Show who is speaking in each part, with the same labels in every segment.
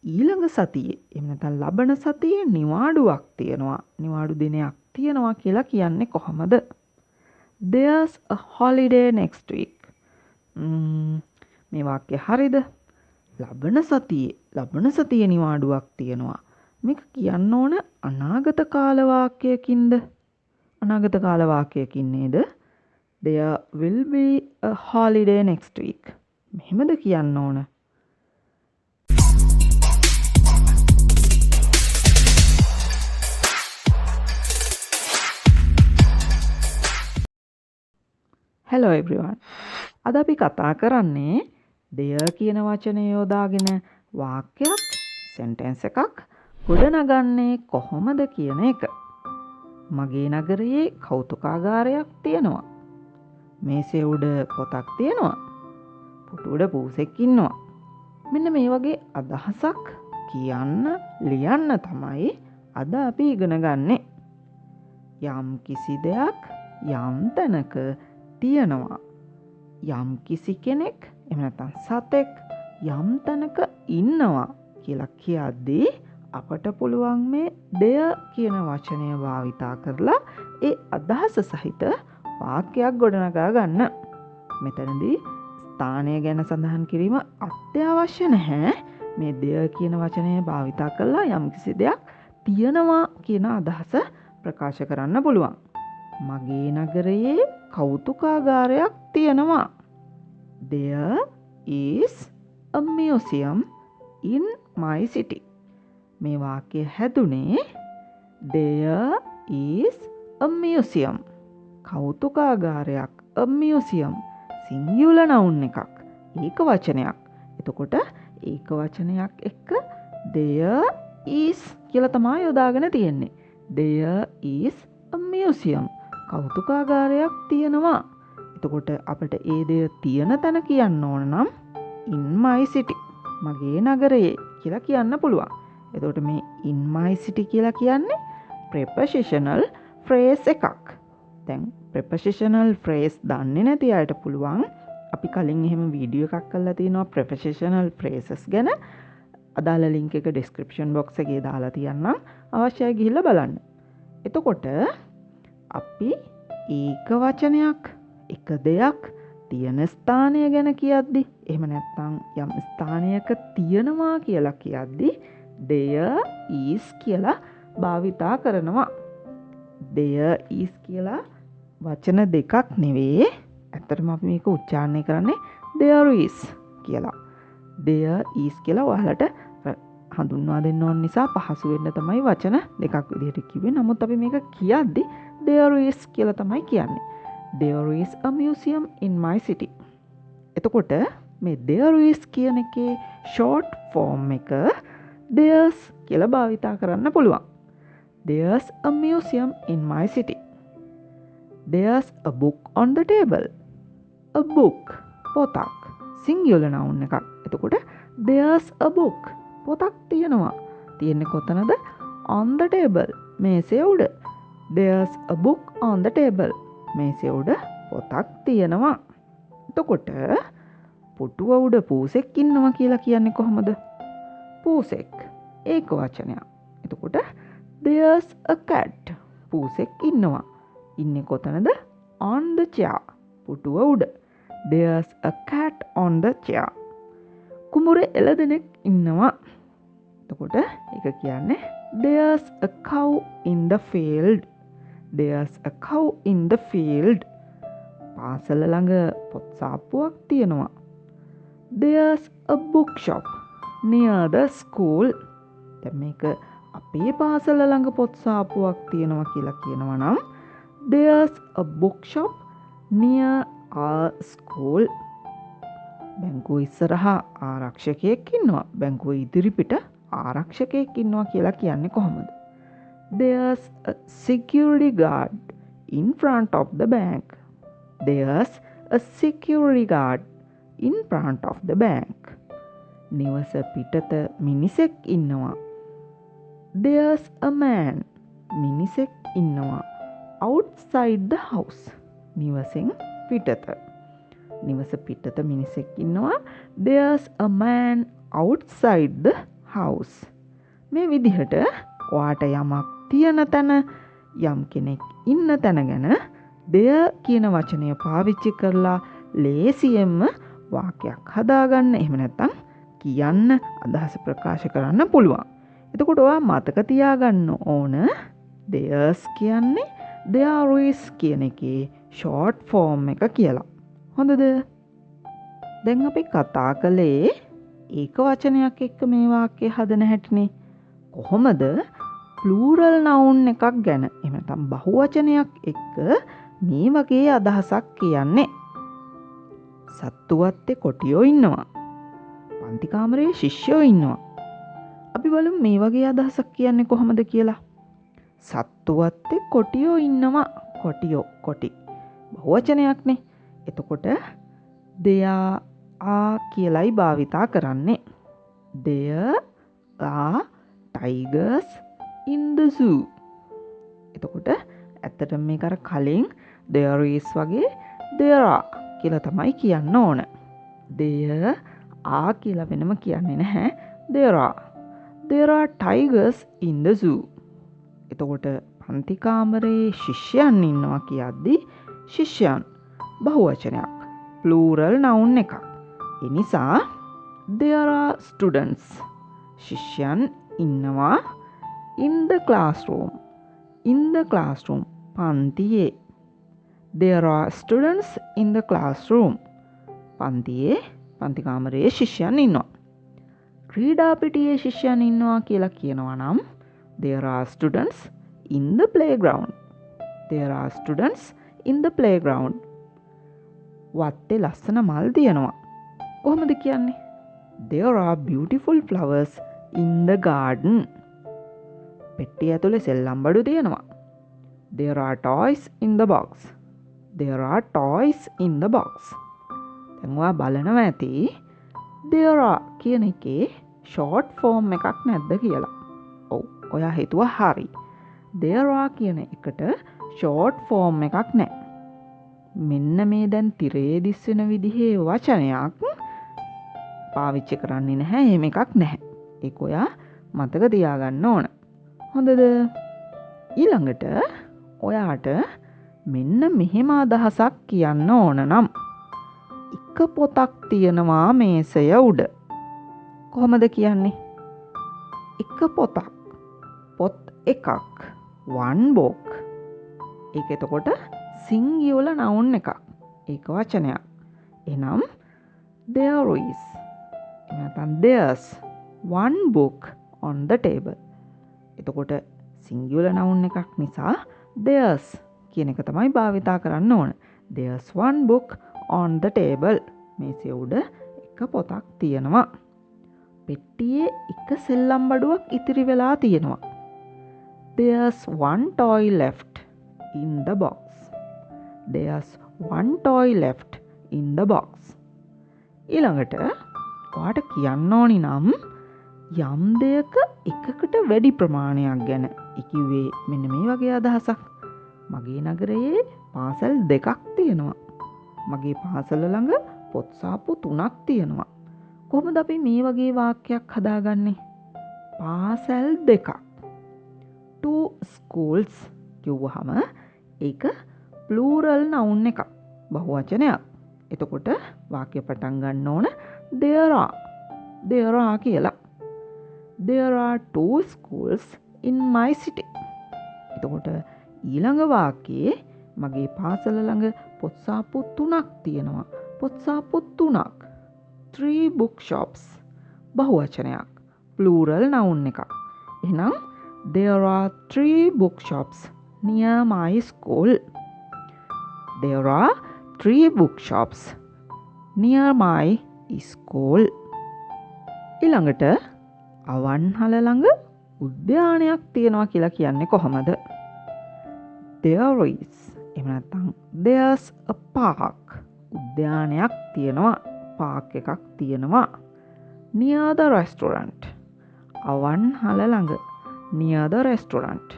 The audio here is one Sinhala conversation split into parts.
Speaker 1: ඊළඟ සතියේ එහෙම නැත්නම් ලබන සතියේ නිවාඩුවක් තියෙනවා. නිවාඩු දිනයක් තියෙනවා කියලා කියන්නේ කොහොමද? There's a holiday next week. මේ වාක්‍ය හරිද? ලබන සතියේ නිවාඩුවක් තියෙනවා. මේක කියන්න ඕන අනාගත කාල වාක්‍යයකින්ද? අනාගත කාල වාක්‍යයකින් නේද? There will be a holiday next week. මෙහෙමද කියන්න ඕන. Hello everyone. අද අපි කතා කරන්නේ there කියන වචනය යොදාගෙන වාක්‍යයක් sentence එකක් ගොඩනගන්නේ කොහොමද කියන එක. මගේ නගරයේ කෞතුකාගාරයක් තියෙනවා. මේසේ උඩ පොතක් තියෙනවා. පුටු උඩ පූසෙක් ඉන්නවා. මෙන්න මේ වගේ අදහසක් කියන්න ලියන්න තමයි අද අපි ඉගෙන ගන්නෙ. යම් කිසි දෙයක් යම් තැනක තියෙනවා. යම් කිසි කෙනෙක් එහෙම නැත්නම් සතෙක් යම් තැනක ඉන්නවා කියලා කියද්දී අපට පුළුවන් මේ දෙය කියන වචනය භාවිතා කරලා ඒ අදහස සහිත වාක්‍යයක් ගොඩනගා ගන්න. මෙතනදී ස්ථානය ගැන සඳහන් කිරීම අත්‍යවශ්‍ය නැහැ. මේ දෙය කියන වචනය භාවිතා කරලා යම් කිසි දෙයක් තියෙනවා කියන අදහස ප්‍රකාශ කරන්න පුළුවන්. මගේ නගරයේ කෞතුකාගාරයක් තියෙනවා. There is a museum in my city. මේ වාක්‍ය හැදුනේ there is a museum. කෞතුකාගාරයක් a museum. singular noun එකක්. ඒක වචනයක්. එතකොට ඒක වචනයක් එක්ක there is කියලා තමයි යොදාගෙන තියෙන්නේ. There is a museum. කෞතුකාගාරයක් තියෙනවා. එතකොට අපිට ඒ දෙය තියෙන තැන කියන්න ඕන නම් in my city. මගේ නගරයේ කියලා කියන්න පුළුවන්. එතකොට මේ in my city කියලා කියන්නේ prepositional phrase එකක්. දැන් prepositional phrase දන්නේ නැති අයට පුළුවන් අපි කලින් එහෙම වීඩියෝ එකක් කරලා තියෙනවා prepositional phrases ගැන. අදාළ link එක description box එකේ දාලා තියන්නම්. අවශ්‍යයි ගිහිල්ලා බලන්න. එතකොට අපි ඒක වචනයක් එක දෙයක් තියෙන ස්ථානය ගැන කියද්දි එහෙම නැත්නම් යම් ස්ථානයක තියෙනවා කියලා කියද්දි there is කියලා භාවිතා කරනවා. there is කියලා වචන දෙකක් නෙවෙයි. ඇත්තටම අපි මේක උච්චාරණය කරන්නේ there is කියලා. there is කියලා ඔයාලට හඳුන්වා දෙන්න ඕන නිසා පහසු වෙන්න තමයි වචන දෙකක් විදිහට කිව්වේ. නමුත් අපි මේක කියද්දි there is කියලා තමයි කියන්නේ. There is a museum in my city. එතකොට මේ there is කියන එකේ short form එක there's කියලා භාවිතා කරන්න පුළුවන්. There's a museum in my city. There's a book on the table. A book පොතක් singular noun එකක්. එතකොට there's a book පොතක් තියෙනවා. තියෙන්නේ කොතනද? On the table මේසේ උඩ. There's a book on the table. මේසේ උඩ පොතක් තියෙනවා. එතකොට පුටුව උඩ පූසෙක් ඉන්නවා කියලා කියන්නේ කොහොමද? පූසෙක් ඒක වචනයක්. එතකොට there's a cat. පූසෙක් ඉන්නවා. ඉන්නේ කොතනද? On the chair. පුටුව උඩ. There's a cat on the chair. කුඹුරේ එළදෙනෙක් ඉන්නවා. එතකොට ඒක කියන්නේ there's a cow in the field. There's a cow in the field. පාසල ළඟ පොත් සාප්පුවක් තියෙනවා. There's a bookshop near the school. දැන් මේක අපේ පාසල ළඟ පොත් සාප්පුවක් තියෙනවා කියලා කියනවා නම් there's a bookshop near our school. බැංකුව ඉස්සරහා ආරක්ෂකයෙක් ඉන්නවා. බැංකුව ඉදිරිපිට ආරක්ෂකයෙක් ඉන්නවා කියලා කියන්නේ කොහොමද? There's a security guard in front of the bank. There's a security guard in front of the bank. නිවස පිටත මිනිසෙක් ඉන්නවා. There's a man. මිනිසෙක් ඉන්නවා. Outside the house. නිවසෙන් පිටත. නිවස පිටත මිනිසෙක් ඉන්නවා. There's a man outside the house. මේ විදිහට ඔයාට යමක් තියෙන තැන යම් කෙනෙක් ඉන්න තැන ගැන there කියන වචනය පාවිච්චි කරලා ලේසියෙන්ම වාක්‍යයක් හදාගන්න එහෙම නැත්නම් කියන්න අදහස ප්‍රකාශ කරන්න පුළුවන්. එතකොට ඔයා මතක තියාගන්න ඕන there's කියන්නේ there is කියන එකේ short form එක කියලා. හොඳද? දැන් අපි කතා කළේ ඒක වචනයක් එක්ක මේ වාක්‍යය හදන හැටිනේ. කොහොමද plural noun එකක් ගැන එහෙම නැත්නම් බහුවචනයක් එක්ක මේ වගේ අදහසක් කියන්නේ? සත්තුවත්තේ කොටියෝ ඉන්නවා. පන්ති කාමරයේ ශිෂ්‍යයෝ ඉන්නවා. අපි බලමු මේ වගේ අදහසක් කියන්නේ කොහොමද කියලා. සත්තුවත්තේ කොටියෝ ඉන්නවා. කොටියෝ කොටි. බහුවචනයක්නේ. එතකොට there are කියලයි භාවිතා කරන්නේ. There are tigers in the zoo. එතකොට ඇත්තටම මේක අර කලින් there is වගේ there are කියලා තමයි කියන්න ඕන. there are කියලා වෙනම කියන්නේ නැහැ. there are tigers in the zoo. එතකොට පන්ති කාමරයේ ශිෂ්‍යයන් ඉන්නවා කියද්දි ශිෂ්‍යයන් බහුවචනයක්. plural noun එකක්. ඒ නිසා there are students. ශිෂ්‍යයන් ඉන්නවා in the classroom. in the classroom පන්තියේ. there are students in the classroom. පන්තියේ පන්ති කාමරයේ ශිෂ්‍යයන් ඉන්නවා. ක්‍රීඩා පිටියේ ශිෂ්‍යයන් ඉන්නවා කියලා කියනවා නම් there are students in the playground. there are students in the playground. වත්තේ ලස්සන මල් තියෙනවා. කොහොමද කියන්නේ? there are beautiful flowers in the garden. පෙට්ටිය ඇතුලේ සෙල්ලම් බඩු තියෙනවා. there are toys in the box. there are toys in the box. දැන් ඔයා බලනවා ඇති there are කියන එකේ short form එකක් නැද්ද කියලා. ඔව් ඔයා හිතුවා හරි. there are කියන එකට short form එකක් නැහැ. මෙන්න මේ දැන් තිරේ දිස් වෙන විදිහේ වචනයක් පාවිච්චි කරන්නේ නැහැ. එහෙම එකක් නැහැ. ඒක ඔයා මතක තියාගන්න ඕන. හොඳද? ඊළඟට ඔයාට මෙන්න මෙහෙම අදහසක් කියන්න ඕන නම් එක පොතක් තියෙනවා මේසය උඩ. කොහොමද කියන්නේ? එක පොතක්. පොත් එකක්. one book. ඒක එතකොට singular noun එකක්. ඒක වචනයක්. එහෙනම් there is නැත්නම් there's one book on the table. එතකොට singular noun එකක් නිසා there's කියන එක තමයි භාවිතා කරන්න ඕන. there's one book on the table. මේසෙ උඩ එක පොතක් තියෙනවා. පෙට්ටියේ එක සෙල්ලම් බඩුවක් ඉතිරි වෙලා තියෙනවා. there's one toy left in the box. there's one toy left in the box. ඊළඟට ඔයාට කියන්න ඕනි නම් යම් දෙයක එකකට වැඩි ප්‍රමාණයක් ගැන. ඉකිවේ මෙන්න මේ වගේ අදහසක්. මගේ නගරයේ පාසල් දෙකක් තියෙනවා. මගේ පාසල ළඟ පොත් සාප්පු 3ක් තියෙනවා. කොහොමද අපි මේ වගේ වාක්‍යයක් හදාගන්නේ? පාසල් දෙකක්. two schools කිව්වහම ඒක plural noun එකක්. බහුවචනයක්. එතකොට වාක්‍ය පටන් ගන්න ඕන there are කියලා. there are two schools in my city. එතකොට ඊළඟ වාක්‍යයේ මගේ පාසල ළඟ පොත් සාප්පු 3ක් තියෙනවා. පොත් සාප්පු 3ක්. three bookshops. බහුවචනයක්. plural noun එකක්. එහෙනම් there are three bookshops near my school. there are three bookshops near my school. ඊළඟට අවන්හල ළඟ උද්‍යානයක් තියෙනවා කියලා කියන්නේ කොහොමද? there is එහෙම නැත්නම් there's a park. උද්‍යානයක් තියෙනවා. පාක් එකක් තියෙනවා. near the restaurant. අවන්හල ළඟ near the restaurant.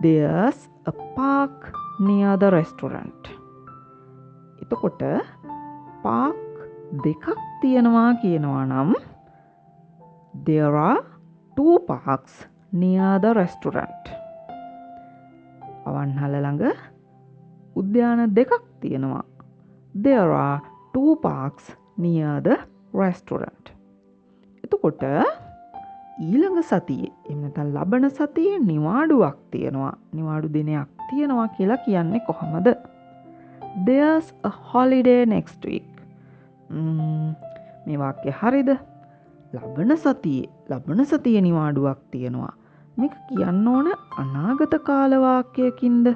Speaker 1: there's a park near the restaurant. එතකොට පාක් දෙකක් තියෙනවා කියනවා නම් There are 2 parks near the restaurant. අවන්හල ළඟ උද්‍යාන දෙකක් තියෙනවා. There are 2 parks near the restaurant. එතකොට ඊළඟ සතියේ එහෙම නැත්නම් ලබන සතියේ නිවාඩුවක් තියෙනවා. නිවාඩු දිනයක් තියෙනවා කියලා කියන්නේ කොහමද? There's a holiday next week. මේ වාක්‍ය හරිද? ලබන සතියේ නිවාඩුවක් තියෙනවා. මේක කියන්න ඕන අනාගත කාල වාක්‍යයකින්ද?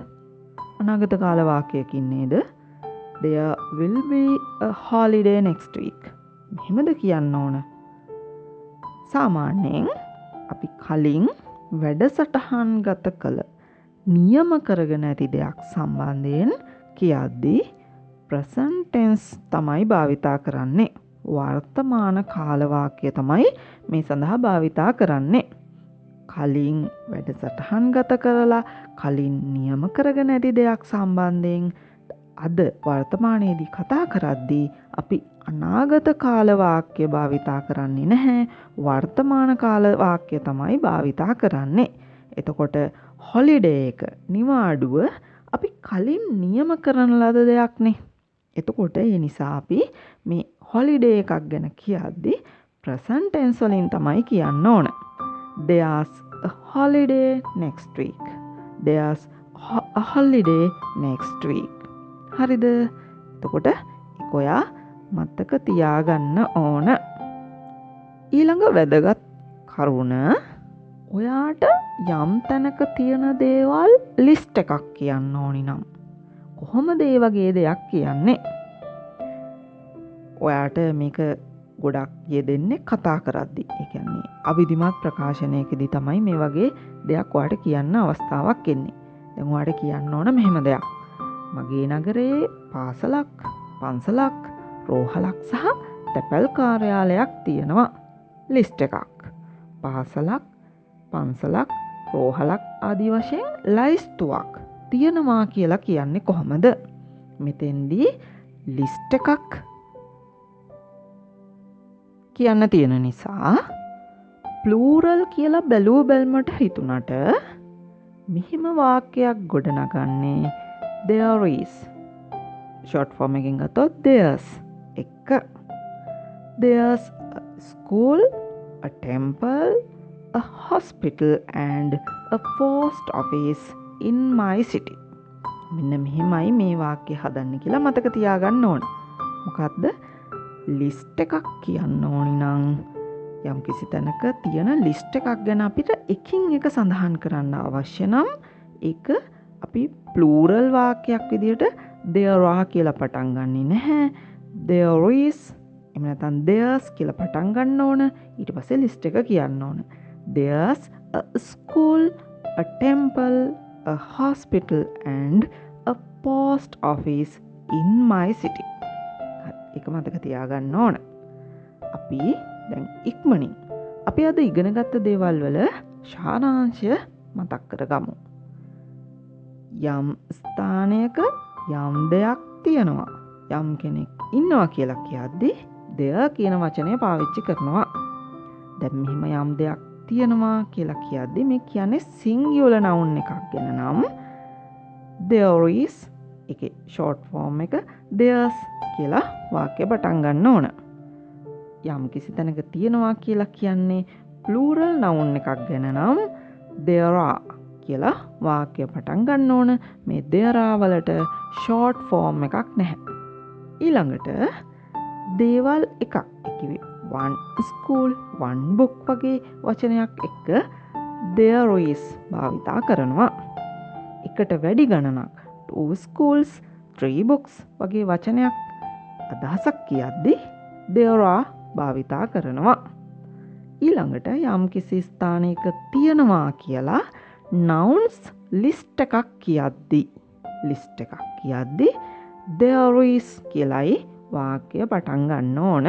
Speaker 1: අනාගත කාල වාක්‍යයකින් නේද? There will be a holiday next week. මෙහෙමද කියන්න ඕන. සාමාන්‍යයෙන් අපි කලින් වැඩසටහන් ගත කළ නියම කරගෙන ඇති දෙයක් සම්බන්ධයෙන් කියද්දී present tense තමයි භාවිතා කරන්නේ. වර්තමාන කාල වාක්‍ය තමයි මේ සඳහා භාවිතා කරන්නේ. කලින් වැඩසටහන් ගත කරලා කලින් නියම කරගෙන ඇති දෙයක් සම්බන්ධයෙන් අද වර්තමානයේදී කතා කරද්දී අපි අනාගත කාල වාක්‍ය භාවිතා කරන්නේ නැහැ. වර්තමාන කාල වාක්‍ය තමයි භාවිතා කරන්නේ. එතකොට හොලිඩේ එක නිවාඩුව අපි කලින් නියම කරන ලද දෙයක්නේ. එතකොට ඒ නිසා අපි මේ හොලිඩේ එකක් ගැන කියද්දී present tense වලින් තමයි කියන්න ඕන. There's a holiday next week. There's a holiday next week. හරිද? එතකොට ඒක ඔයා මතක තියාගන්න ඕන. ඊළඟ වැදගත් කරුණ ඔයාට යම් තැනක තියෙන දේවල් ලිස්ට් එකක් කියන්න ඕනි නම් කොහොමද ඒ වගේ දෙයක් කියන්නේ? ඔයාට මේක ගොඩක් යෙදෙන්නේ කතා කරද්දී. ඒ කියන්නේ අවිධිමත් ප්‍රකාශනයකදී තමයි මේ වගේ දෙයක් ඔයාට කියන්න අවස්ථාවක් එන්නේ. දැන් ඔයාට කියන්න ඕන මෙහෙම දෙයක්. මගේ නගරයේ පාසලක්, පන්සලක්, රෝහලක් සහ තැපැල් කාර්යාලයක් තියෙනවා. ලිස්ට් එකක්. පාසලක්, පන්සලක්, රෝහලක් ආදී වශයෙන් ලයිස්තුවක් තියෙනවා කියලා කියන්නේ කොහොමද? මෙතෙන්දී ලිස්ට් එකක් කියන්න තියෙන නිසා plural කියලා බැලුව බැල්මට හිතුණට මෙහිම වාක්‍යයක් ගොඩනගන්නේ there is. short form එකෙන් ගත්තොත් there's එක. There's a school, a temple, a hospital and a post office in my city. මෙන්න මෙහෙමයි මේ වාක්‍ය හදන්න කියලා මතක තියාගන්න ඕන. මොකද්ද? ලිස්ට් එකක් කියන්න ඕනි නම් යම් කිසි තැනක තියෙන ලිස්ට් එකක් ගැන අපිට එකින් එක සඳහන් කරන්න අවශ්‍ය නම් ඒක අපි plural වාක්‍යයක් විදිහට there are කියලා පටන් ගන්නෙ නැහැ. there is එහෙම නැත්නම් there's කියලා පටන් ගන්න ඕන. ඊට පස්සේ ලිස්ට් එක කියන්න ඕන. There's a school, a temple, a hospital and a post office in my city. ඒක මතක තියාගන්න ඕන. අපි දැන් ඉක්මනින් අපි අද ඉගෙන ගත්ත දේවල් වල සාරාංශය මතක් කරගමු. යම් ස්ථානයක යම් දෙයක් තියෙනවා. යම් කෙනෙක් ඉන්නවා කියලා කියද්දී there කියන වචනය පාවිච්චි කරනවා. දැන් මෙහෙම යම් දෙයක් තියෙනවා කියලා කියද්දී මේ කියන්නේ singular noun එකක් ගැන නම් there is එකේ short form එක there's කියලා වාක්‍ය පටන් ගන්න ඕන. යම් කිසි තැනක තියෙනවා කියලා කියන්නේ plural noun එකක් ගැන නම් there are කියලා වාක්‍ය පටන් ගන්න ඕන. මේ there are වලට short form එකක් නැහැ. ඊළඟට දේවල් එකක් කිව්වේ one school, one book වගේ වචනයක් එක්ක there is භාවිතා කරනවා. එකට වැඩි ගණනක් two schools, three books වගේ වචනයක් අදහසක් කියද්දී there are භාවිතා කරනවා. ඊළඟට යම් කිසි ස්ථානයක තියෙනවා කියලා nouns list එකක් කියද්දී there is කියලායි වාක්‍ය පටන් ගන්න ඕන.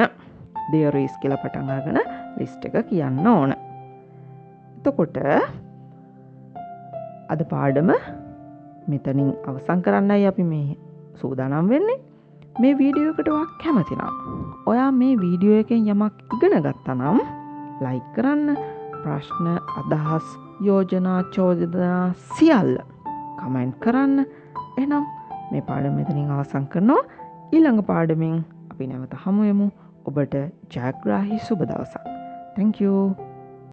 Speaker 1: there is කියලා පටන් අරගෙන list එක කියන්න ඕන. එතකොට අද පාඩම මෙතනින් අවසන් කරන්නයි අපි මේ සූදානම් වෙන්නේ. මේ වීඩියෝ එකට ඔයා කැමති නම් ඔයා මේ වීඩියෝ එකෙන් යමක් ඉගෙන ගත්තා නම් ලයික් කරන්න. ප්‍රශ්න අදහස් යෝජනා චෝදනා සියල්ල කමෙන්ට් කරන්න. එහෙනම් මේ පාඩම මෙතනින් අවසන් කරනවා. ඊළඟ පාඩමෙන් අපි නැවත හමු වෙමු. ඔබට ජයග්‍රාහී සුබ දවසක්. Thank you.